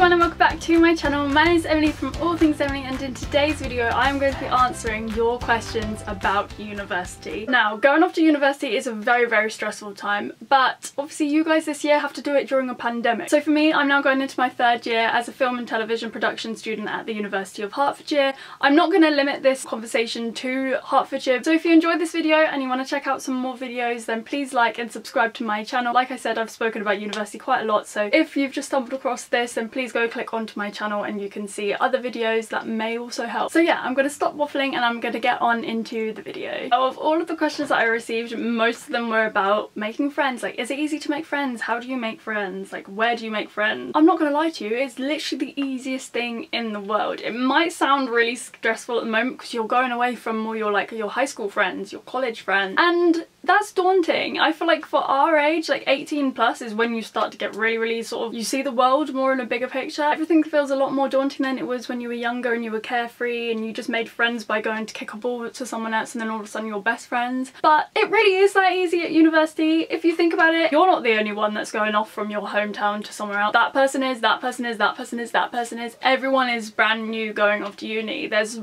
everyone and welcome back to my channel. My name is Emily from All Things Emily, and in today's video I am going to be answering your questions about university. Now, going off to university is a very stressful time, but obviously you guys this year have to do it during a pandemic. So for me, I'm now going into my third year as a film and television production student at the University of Hertfordshire. I'm not going to limit this conversation to Hertfordshire, so if you enjoyed this video and you want to check out some more videos, then please like and subscribe to my channel. Like I said, I've spoken about university quite a lot, so if you've just stumbled across this, then please go click onto my channel and you can see other videos that may also help. So yeah, I'm going to stop waffling and I'm going to get on into the video. Of all of the questions that I received, most of them were about making friends. Like, is it easy to make friends? How do you make friends? Like, where do you make friends? I'm not going to lie to you, it's literally the easiest thing in the world. It might sound really stressful at the moment because you're going away from all your high school friends, your college friends, and that's daunting. I feel like for our age, like 18 plus is when you start to get really sort of, you see the world more in a bigger picture. Everything feels a lot more daunting than it was when you were younger and you were carefree and you just made friends by going to kick a ball to someone else and then all of a sudden you're best friends. But it really is that easy at university. If you think about it, you're not the only one that's going off from your hometown to somewhere else. That person is, that person is, that person is, that person is. Everyone is brand new going off to uni. It's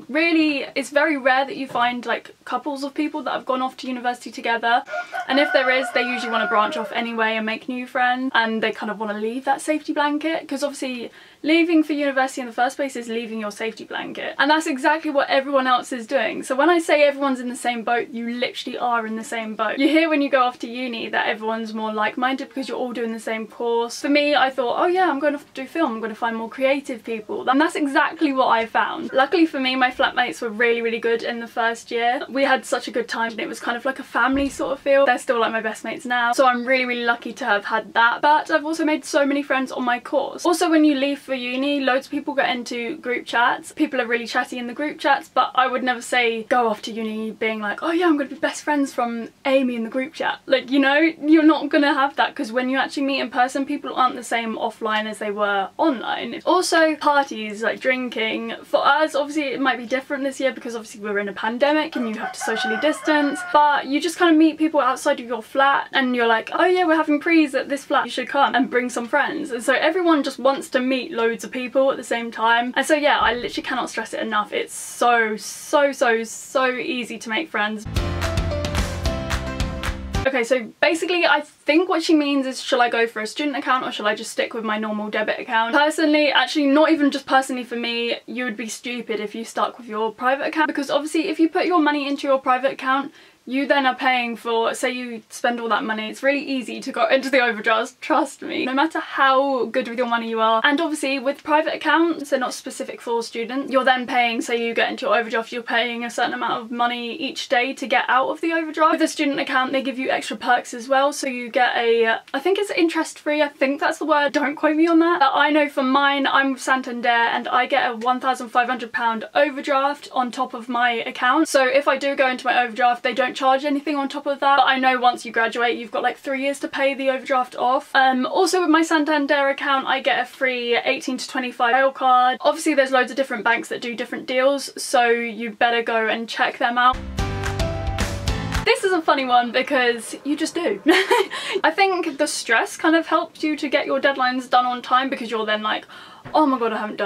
very rare that you find like couples of people that have gone off to university together. And if there is, they usually want to branch off anyway and make new friends, and they kind of want to leave that safety blanket, because obviously leaving for university in the first place is leaving your safety blanket, and that's exactly what everyone else is doing. So when I say everyone's in the same boat, you literally are in the same boat. You hear when you go off to uni that everyone's more like-minded because you're all doing the same course. For me, I thought, oh yeah, I'm going to do film, I'm going to find more creative people, and that's exactly what I found. Luckily for me, my flatmates were really good in the first year. We had such a good time and it was kind of like a family sort of feel. They're still like my best mates now, so I'm really lucky to have had that. But I've also made so many friends on my course. Also, when you leave for uni, loads of people get into group chats. People are really chatty in the group chats, but I would never say go off to uni being like, oh yeah, I'm going to be best friends from Amy in the group chat. Like, you know, you're not going to have that, because when you actually meet in person, people aren't the same offline as they were online. Also, parties, like drinking. For us, obviously it might be different this year because obviously we're in a pandemic and you have to socially distance, but you just kind of meet people outside of your flat and you're like, oh yeah, we're having prees at this flat, you should come and bring some friends. And so everyone just wants to meet loads of people at the same time. And so yeah, I literally cannot stress it enough. It's so easy to make friends. Okay, so basically I think what she means is, shall I go for a student account or shall I just stick with my normal debit account? Personally, actually not even just personally for me, you would be stupid if you stuck with your private account, because obviously if you put your money into your private account, you then are paying for, say you spend all that money, it's really easy to go into the overdraft, trust me, no matter how good with your money you are. And obviously with private accounts, they're not specific for students, you're then paying, say you get into your overdraft, you're paying a certain amount of money each day to get out of the overdraft. With a student account, they give you extra perks as well, so you get a, I think it's interest free, I think that's the word, don't quote me on that. But I know for mine, I'm with Santander and I get a £1,500 overdraft on top of my account. So if I do go into my overdraft, they don't charge anything on top of that, but I know once you graduate you've got like 3 years to pay the overdraft off. Also with my Santander account I get a free 18 to 25 rail card. Obviously there's loads of different banks that do different deals, so you better go and check them out. This is a funny one because you just do. I think the stress kind of helps you to get your deadlines done on time, because you're then like, oh my god, I haven't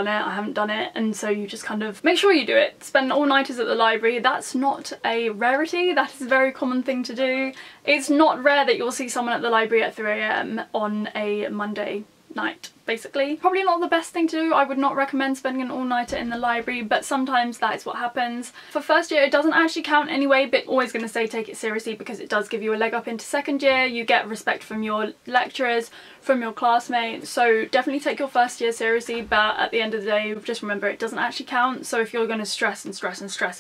done it, and so you just kind of make sure you do it. Spend all-nighters at the library. That's not a rarity, that is a very common thing to do. It's not rare that you'll see someone at the library at 3 AM on a Monday night, basically. Probably not the best thing to do. I would not recommend spending an all-nighter in the library, but sometimes that is what happens. For first year it doesn't actually count anyway, but always going to say take it seriously because it does give you a leg up into second year. You get respect from your lecturers, from your classmates, so definitely take your first year seriously, but at the end of the day just remember it doesn't actually count. So if you're going to stress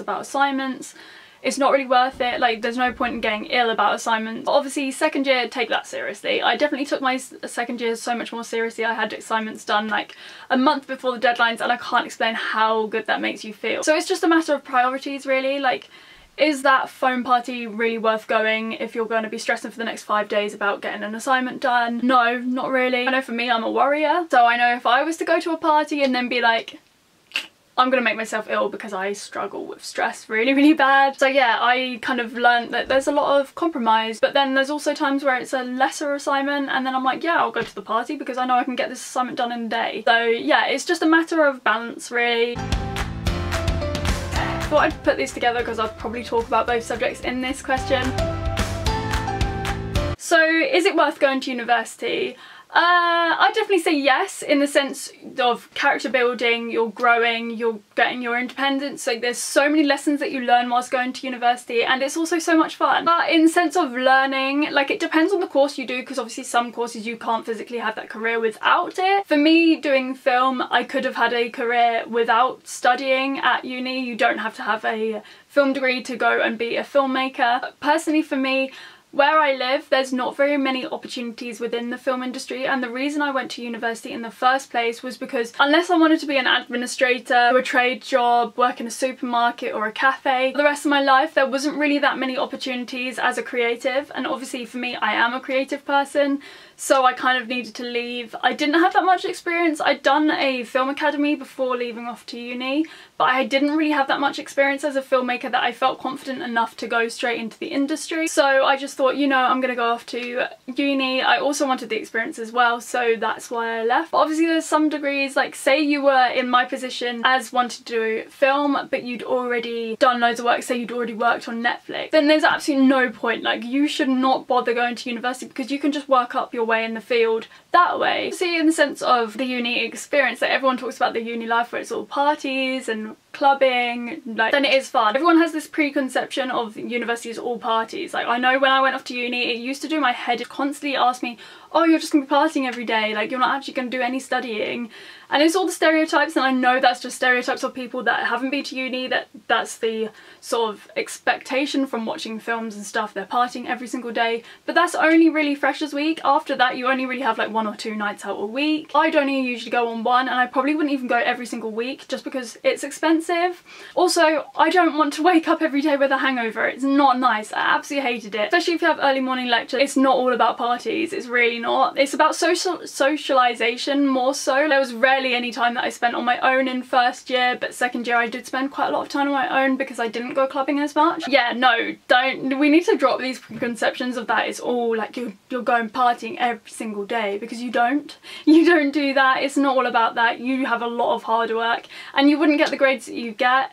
about assignments, it's not really worth it. Like, there's no point in getting ill about assignments. But obviously second year, take that seriously. I definitely took my second year so much more seriously. I had assignments done like a month before the deadlines and I can't explain how good that makes you feel. So it's just a matter of priorities really. Like, is that foam party really worth going if you're going to be stressing for the next 5 days about getting an assignment done? No, not really. I know for me, I'm a worrier, so I know if I was to go to a party and then be like, I'm gonna make myself ill because I struggle with stress really, really bad. So yeah, I kind of learned that there's a lot of compromise, but then there's also times where it's a lesser assignment and then I'm like, yeah, I'll go to the party because I know I can get this assignment done in a day. So yeah, it's just a matter of balance really. I thought I'd put these together because I'll probably talk about both subjects in this question. So is it worth going to university? I'd definitely say yes, in the sense of character building, you're growing, you're getting your independence. Like there's so many lessons that you learn whilst going to university, and it's also so much fun. But in the sense of learning, like it depends on the course you do, because obviously some courses you can't physically have that career without it. For me, doing film, I could have had a career without studying at uni. You don't have to have a film degree to go and be a filmmaker. But personally for me, where I live, there's not very many opportunities within the film industry, and the reason I went to university in the first place was because unless I wanted to be an administrator, do a trade job, work in a supermarket or a cafe, for the rest of my life there wasn't really that many opportunities as a creative. And obviously for me, I am a creative person, so I kind of needed to leave. I didn't have that much experience. I'd done a film academy before leaving off to uni, but I didn't really have that much experience as a filmmaker that I felt confident enough to go straight into the industry. So I just thought, you know, I'm gonna go off to uni. I also wanted the experience as well, so that's why I left. But obviously there's some degrees, like say you were in my position as wanting to do film, but you'd already done loads of work, say you'd already worked on Netflix, then there's absolutely no point. Like you should not bother going to university because you can just work up your way in the field that way. See, in the sense of the uni experience, that everyone talks about the uni life where it's all parties and clubbing, like, then it is fun. Everyone has this preconception of university as all parties. Like I know when I went off to uni, it used to do my head. It constantly asked me, oh, you're just gonna be partying every day, like you're not actually gonna do any studying. And it's all the stereotypes, and I know that's just stereotypes of people that haven't been to uni, that's the sort of expectation from watching films and stuff. They're partying every single day, but that's only really Freshers Week. After that you only really have like 1 or 2 nights out a week. I'd only usually go on one, and I probably wouldn't even go every single week just because it's expensive. Also, I don't want to wake up every day with a hangover. It's not nice. I absolutely hated it. Especially if you have early morning lecture. It's not all about parties. It's really not. It's about socialization more so. There was rarely any time that I spent on my own in first year, but second year I did spend quite a lot of time on my own because I didn't go clubbing as much. Yeah, no, we need to drop these preconceptions of that it's all like you're going partying every single day, because you don't do that. It's not all about that. You have a lot of hard work, and you wouldn't get the grades that you get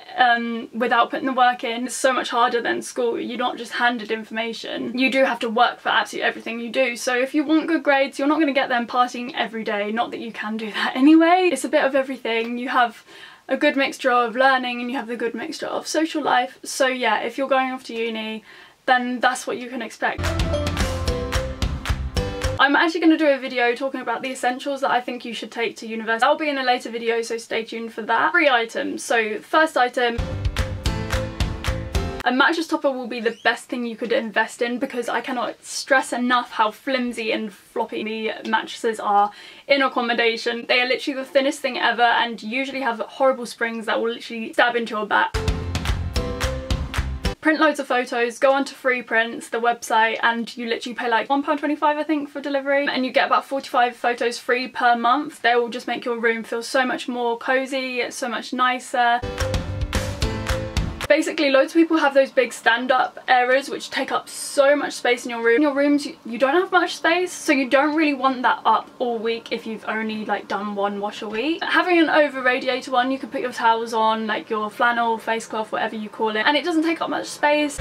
without putting the work in. It's so much harder than school. You're not just handed information. You do have to work for absolutely everything you do. So if you want good grades, you're not going to get them partying every day. Not that you can do that anyway. It's a bit of everything. You have a good mixture of learning and you have the good mixture of social life. So yeah, if you're going off to uni, then that's what you can expect. I'm actually going to do a video talking about the essentials that I think you should take to university. That'll be in a later video, so stay tuned for that. 3 items. So first item, a mattress topper will be the best thing you could invest in, because I cannot stress enough how flimsy and floppy the mattresses are in accommodation. They are literally the thinnest thing ever and usually have horrible springs that will literally stab into your back. Print loads of photos, go onto Free Prints, the website, and you literally pay like £1.25 I think for delivery, and you get about 45 photos free per month. They will just make your room feel so much more cozy, so much nicer. Basically, loads of people have those big stand-up areas which take up so much space in your room. In your rooms, you don't have much space, so you don't really want that up all week if you've only like done 1 wash a week. Having an over radiator one, you can put your towels on, like your flannel, face cloth, whatever you call it, and it doesn't take up much space.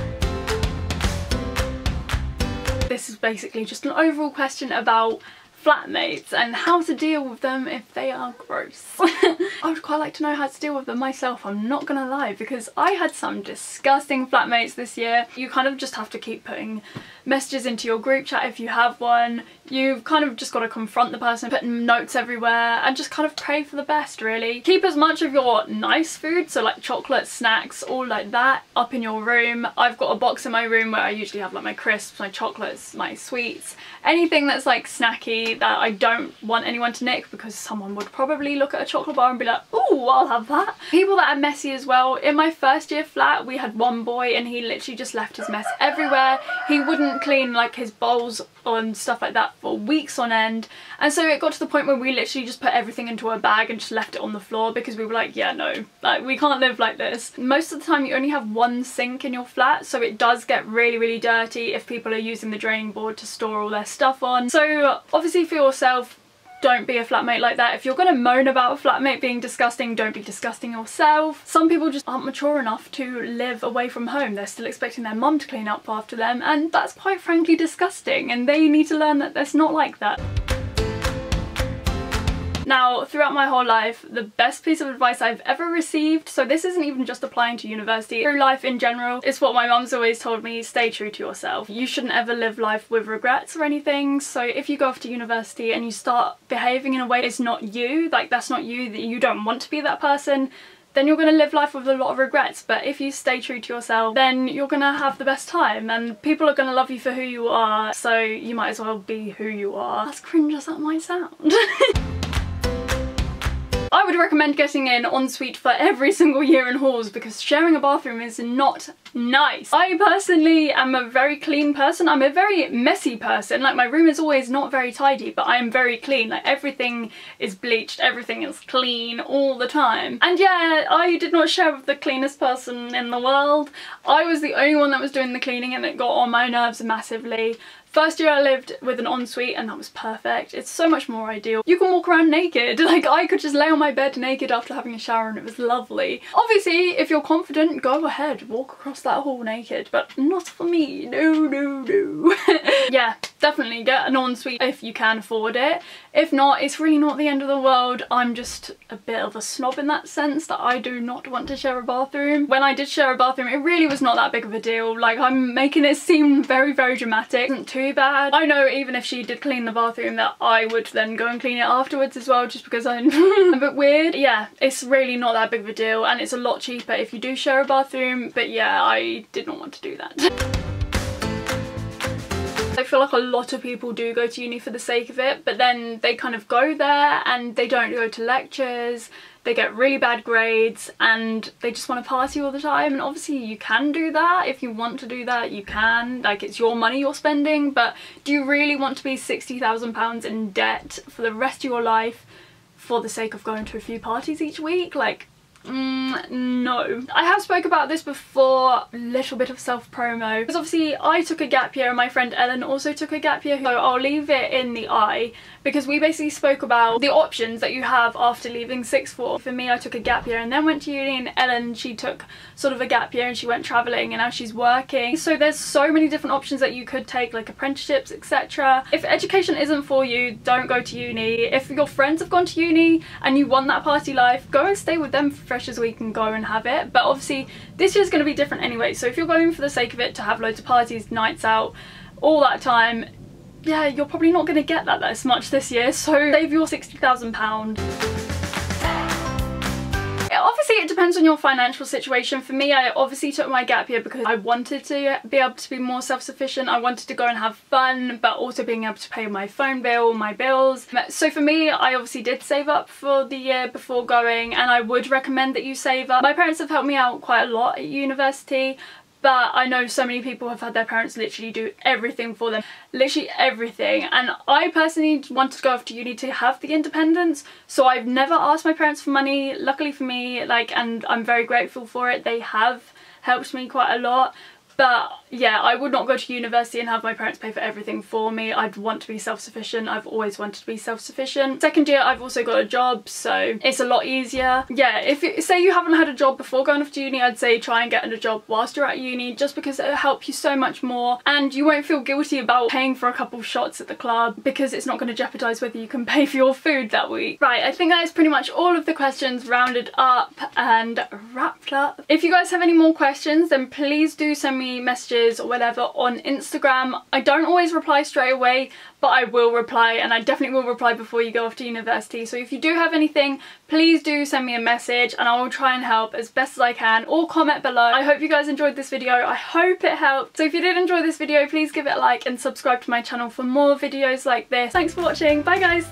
This is basically just an overall question about flatmates and how to deal with them if they are gross. I would quite like to know how to deal with them myself, I'm not gonna lie, because I had some disgusting flatmates this year. You kind of just have to keep putting messages into your group chat if you have one. You've kind of just got to confront the person, putting notes everywhere, and just kind of pray for the best, really. Keep as much of your nice food, so like chocolate, snacks, all like that, up in your room. I've got a box in my room where I usually have like my crisps, my chocolates, my sweets, anything that's like snacky that I don't want anyone to nick, because someone would probably look at a chocolate bar and be like, oh, I'll have that. People that are messy as well. In my first year flat, we had one boy and he literally just left his mess everywhere. He wouldn't didn't clean like his bowls and stuff like that for weeks on end, and so it got to the point where we literally just put everything into a bag and just left it on the floor because we were like, yeah, no, like we can't live like this. Most of the time you only have one sink in your flat, so it does get really dirty if people are using the draining board to store all their stuff on. So obviously for yourself, don't be a flatmate like that. If you're gonna moan about a flatmate being disgusting, don't be disgusting yourself. Some people just aren't mature enough to live away from home. They're still expecting their mum to clean up after them, and that's quite frankly disgusting, and they need to learn that that's not like that. Now, throughout my whole life, the best piece of advice I've ever received, so this isn't even just applying to university, through life in general, is what my mum's always told me: stay true to yourself. You shouldn't ever live life with regrets or anything. So if you go off to university and you start behaving in a way that's not you, like that's not you, that you don't want to be that person, then you're going to live life with a lot of regrets. But if you stay true to yourself, then you're going to have the best time, and people are going to love you for who you are, so you might as well be who you are. As cringe as that might sound. I would recommend getting an ensuite for every single year in halls, because sharing a bathroom is not nice. I personally am a very clean person. I'm a very messy person. Like, my room is always not very tidy, but I am very clean. Like, everything is bleached, everything is clean all the time. And yeah, I did not share with the cleanest person in the world. I was the only one that was doing the cleaning, and it got on my nerves massively. First year I lived with an ensuite, and that was perfect. It's so much more ideal. You can walk around naked. Like, I could just lay on my bed naked after having a shower, and it was lovely. Obviously, if you're confident, go ahead, walk across that hall naked, but not for me. No. Yeah, definitely get an ensuite if you can afford it. If not, it's really not the end of the world. I'm just a bit of a snob in that sense, that I do not want to share a bathroom. When I did share a bathroom, it really was not that big of a deal. Like, I'm making it seem very dramatic. It wasn't too bad. I know even if she did clean the bathroom, that I would then go and clean it afterwards as well, just because I'm a bit weird. Yeah, it's really not that big of a deal, and it's a lot cheaper if you do share a bathroom. But yeah, I did not want to do that. I feel like a lot of people do go to uni for the sake of it, but then they kind of go there and they don't go to lectures, they get really bad grades, and they just want to party all the time. And obviously you can do that. If you want to do that, you can. Like, it's your money you're spending, but do you really want to be £60,000 in debt for the rest of your life for the sake of going to a few parties each week? Like, no. I have spoke about this before, a little bit of self-promo, because obviously I took a gap year and my friend Ellen also took a gap year, so I'll leave it in the eye, because we basically spoke about the options that you have after leaving sixth form. For me, I took a gap year and then went to uni, and Ellen, she took sort of a gap year and she went travelling, and now she's working. So there's so many different options that you could take, like apprenticeships, etc. If education isn't for you, don't go to uni. If your friends have gone to uni and you want that party life, go and stay with them for Freshers Week and go and have it. But obviously this year's going to be different anyway, so if you're going for the sake of it to have loads of parties, nights out, all that time, yeah, you're probably not going to get that as much this year, so save your £60,000. Obviously it depends on your financial situation. For me, I obviously took my gap year because I wanted to be able to be more self-sufficient. I wanted to go and have fun, but also being able to pay my phone bill, my bills. So for me, I obviously did save up for the year before going, and I would recommend that you save up. My parents have helped me out quite a lot at university, but I know so many people have had their parents literally do everything for them, literally everything. And I personally wanted to go off to uni to have the independence, so I've never asked my parents for money. Luckily for me, like, and I'm very grateful for it, they have helped me quite a lot. But yeah, I would not go to university and have my parents pay for everything for me. I'd want to be self-sufficient. I've always wanted to be self-sufficient. Second year, I've also got a job, so it's a lot easier. Yeah, if say you haven't had a job before going off to uni, I'd say try and get a job whilst you're at uni, just because it'll help you so much more, and you won't feel guilty about paying for a couple of shots at the club, because it's not going to jeopardise whether you can pay for your food that week. Right, I think that is pretty much all of the questions rounded up and wrapped up. If you guys have any more questions, then please do send me messages or whatever on Instagram. I don't always reply straight away, but I will reply, and I definitely will reply before you go off to university. So if you do have anything, please do send me a message and I will try and help as best as I can, or comment below. I hope you guys enjoyed this video. I hope it helped. So if you did enjoy this video, please give it a like and subscribe to my channel for more videos like this. Thanks for watching. Bye guys.